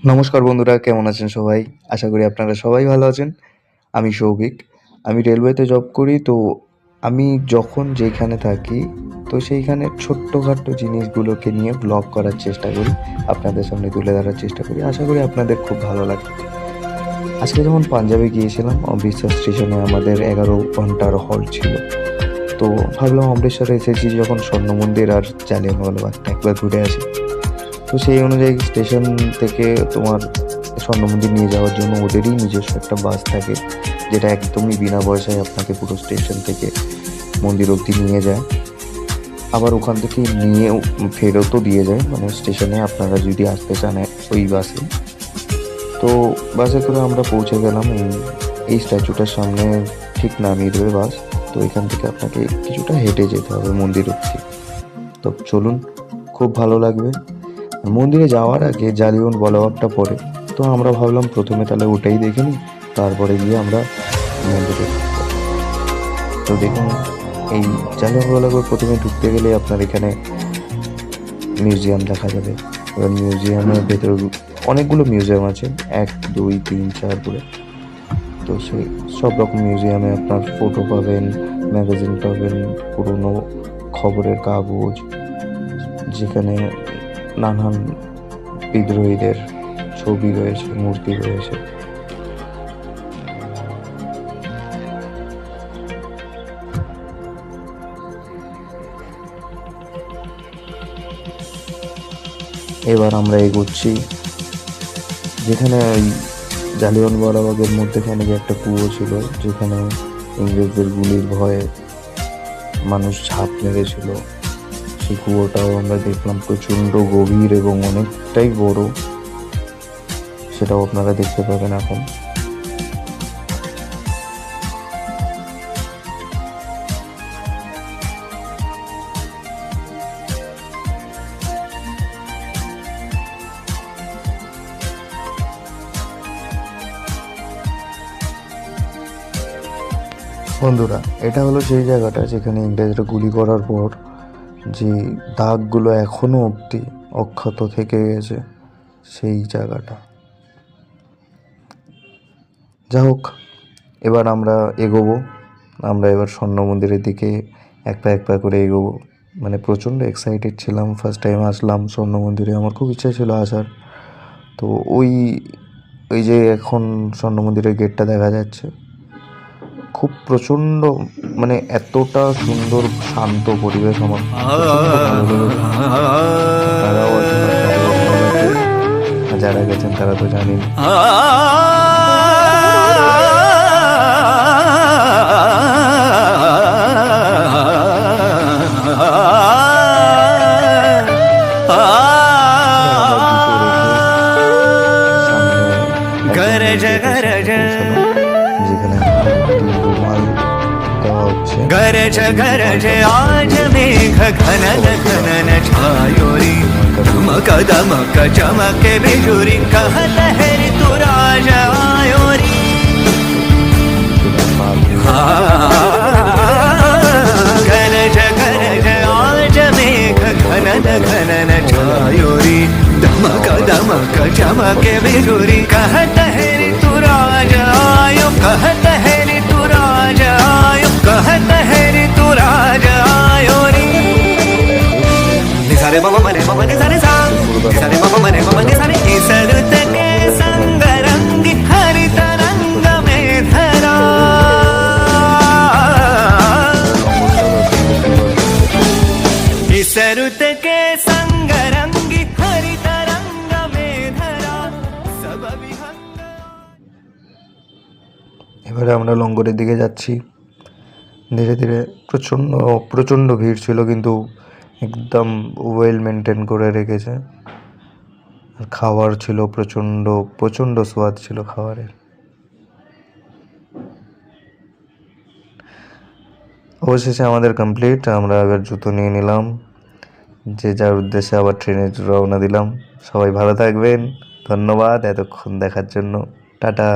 নমস্কার বন্ধুরা, কেমন আছেন সবাই? আশা করি আপনারা সবাই ভালো আছেন। আমি সৌভিক। আমি রেলওয়েতে জব করি। তো আমি যখন যেইখানে থাকি, তো সেইখানের ছোট্টখাট্টো জিনিসগুলোকে নিয়ে ব্লগ করার চেষ্টা করি। আপনাদের সামনে তুলে ধরার চেষ্টা করি। আশা করি আপনাদের খুব ভালো লাগবে। আজকে যেমন পাঞ্জাবে গিয়েছিলাম, অমৃতসর স্টেশনে আমাদের 11 ঘন্টার হল্ট ছিল। তো ভাবলাম অমৃতসরে এসেছি যখন, স্বর্ণ মন্দির আর জালিয়ানওয়ালাবাগটা একবার ঘুরে আসি। তো সেই অনুযায়ী স্টেশন থেকে তোমার স্বর্ণ মন্দির নিয়ে যাওয়ার জন্য ওদেরই নিজস্ব একটা বাস থাকে, যেটা একদমই বিনা পয়সায় আপনাকে পুরো স্টেশন থেকে মন্দির অবধি নিয়ে যায়। আবার ওখান থেকে নিয়েও ফেরতও দিয়ে যায়, মানে স্টেশনে আপনারা যদি আসতে চান ওই বাসে। তো বাসে করে আমরা পৌঁছে গেলাম এই স্ট্যাচুটার সামনে, ঠিক নামিয়ে দেবে বাস। তো এখান থেকে আপনাকে কিছুটা হেঁটে যেতে হবে মন্দির অবধি। তো চলুন, খুব ভালো লাগবে। মন্দিরে যাওয়ার আগে জালিয়ানওয়ালাবাগটা পড়ে। তো আমরা ভাবলাম প্রথমে তাহলে ওটাই দেখে নিই, তারপরে গিয়ে আমরা মন্দিরে ঢুকবো। তো দেখুন, এই জালিয়ানওয়ালাবাগ প্রথমে ঢুকতে গেলে আপনার এখানে মিউজিয়াম দেখা যাবে। এবার মিউজিয়ামের ভেতরে অনেকগুলো মিউজিয়াম আছে, 1 2 3 4 করে। তো সেই সব রকম মিউজিয়ামে আপনার ফটো পাবেন, ম্যাগাজিন পাবেন, পুরনো খবরের কাগজ, যেখানে নানান বিদ্রোহীদের ছবি রয়েছে, মূর্তি রয়েছে। এবার আমরা এগোচ্ছি, যেখানে ওই জালিয়ানওয়ালাবাগের মধ্যেখানে যে একটা কুয়ো ছিল, যেখানে ইংরেজদের গুলির ভয়ে মানুষ ঝাঁপ মেরেছিল, সেই কুয়োটাও আমরা দেখলাম। প্রচণ্ড গভীর এবং অনেকটাই বড়, সেটাও আপনারা দেখতে পাবেন এখন। বন্ধুরা, এটা হলো সেই জায়গাটা যেখানে ইংরেজরা গুলি করার পর যে দাগগুলো এখনো অবধি অক্ষত থেকে গেছে, সেই জায়গাটা। যা হোক, এবার আমরা এগোবো। আমরা এবার স্বর্ণ মন্দিরের দিকে এক পা করে এগোবো। মানে প্রচণ্ড এক্সাইটেড ছিলাম, ফার্স্ট টাইম আসলাম স্বর্ণ মন্দিরে, আমার খুব ইচ্ছা ছিল আসার। তো ওই ওই যে এখন স্বর্ণ মন্দিরের গেটটা দেখা যাচ্ছে, খুব প্রচণ্ড, মানে এতটা সুন্দর শান্ত পরিবেশ আমার প্রচণ্ড ভালো লেগেছে। তারাও আছেন, যারা গেছেন তারা তো জানেন। যেখানে রুমাল দেওয়া হচ্ছে। गरज गरज आज मेघ घनन घनन छायोरी धमक दमक चमके बिजुरी कह लहरी तू राज आयोरी। गरज गरज आज मेघ घनन घनन छायोरी धमक दमक चमके बिजुरी कह लहरी तू राज आयो कह लहरी तू राज आयो कहत है रे तू राज आयो रे। निसारे मम मने मम निसारे सा निसारे मम मने मम निसारे इसरुत के संग रंग हरि तरंग में धरा। इसरुत के संग रंग हरि तरंग में धरा सब विहंग। এবারে আমরা লঙ্গরের দিকে যাচ্ছি ধীরে ধীরে। প্রচণ্ড ভিড় ছিল, কিন্তু একদম ওয়েল মেনটেন করে রেখেছে। আর খাবার ছিল প্রচণ্ড স্বাদ ছিল খাবারের। অবশেষে আমাদের কমপ্লিট। আমরা এবার জুতো নিয়ে নিলাম, যে যার উদ্দেশ্যে আবার ট্রেনে রওনা দিলাম। সবাই ভালো থাকবেন, ধন্যবাদ এতক্ষণ দেখার জন্য, টাটা।